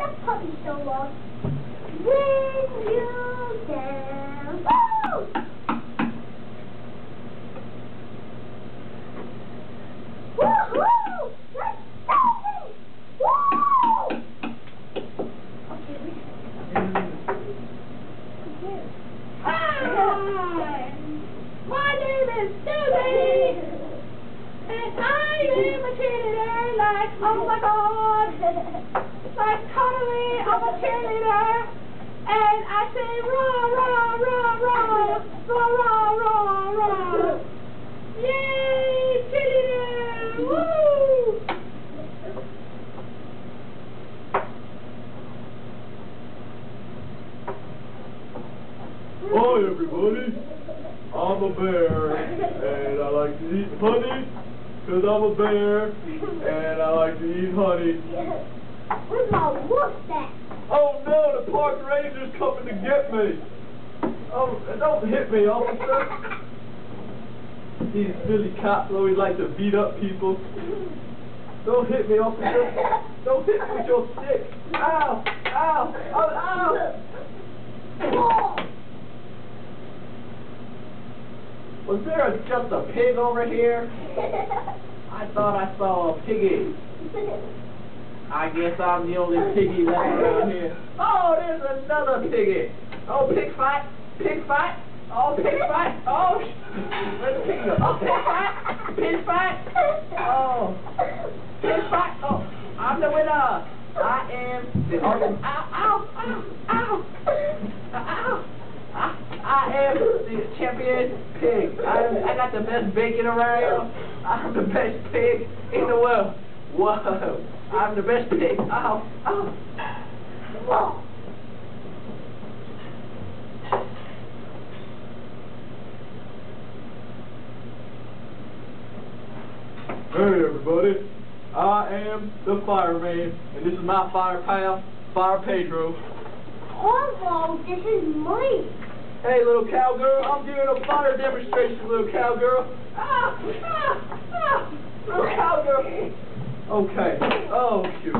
the Puppetshow on. When you dance. Woo! Woohoo! Let's dance! Woo! Okay, Hi! My name is Susie, and I am a cheerleader, like, oh my God, like totally I'm a cheerleader, and I say rah, rah, rah, rah, rah, rah, rah, rah. Yay, cheerleader, woo! Hi everybody, I'm a bear, and I like to eat honey, because I'm a bear, and I like to eat honey. Where's my mustache? Oh no, the park ranger's coming to get me! Oh, don't hit me, officer! These silly cops always like to beat up people. Don't hit me, officer! Don't hit me with your stick! Ow! Ow! Oh, ow! Was there just a pig over here? I thought I saw a piggy. I guess I'm the only piggy left around here. Oh, there's another piggy. Oh, pig fight. Pig fight. Oh, pig fight. Oh, where's the piggy go? Oh, pig fight. Pig fight. Oh, pig fight. Oh, I'm the winner. I am the awesome. Ow, ow, ow, ow. Ow. I am the champion pig. I got the best bacon around. I'm the best pig in the world. Whoa. I'm the best pig. Ow. Ow. Whoa. Hey everybody. I am the fireman, and this is my fire pal, Fire Pedro. Oh, this is mine. Hey, little cowgirl, I'm doing a fire demonstration, little cowgirl. Ah, ah, ah, little cowgirl. Okay. Oh, shoot.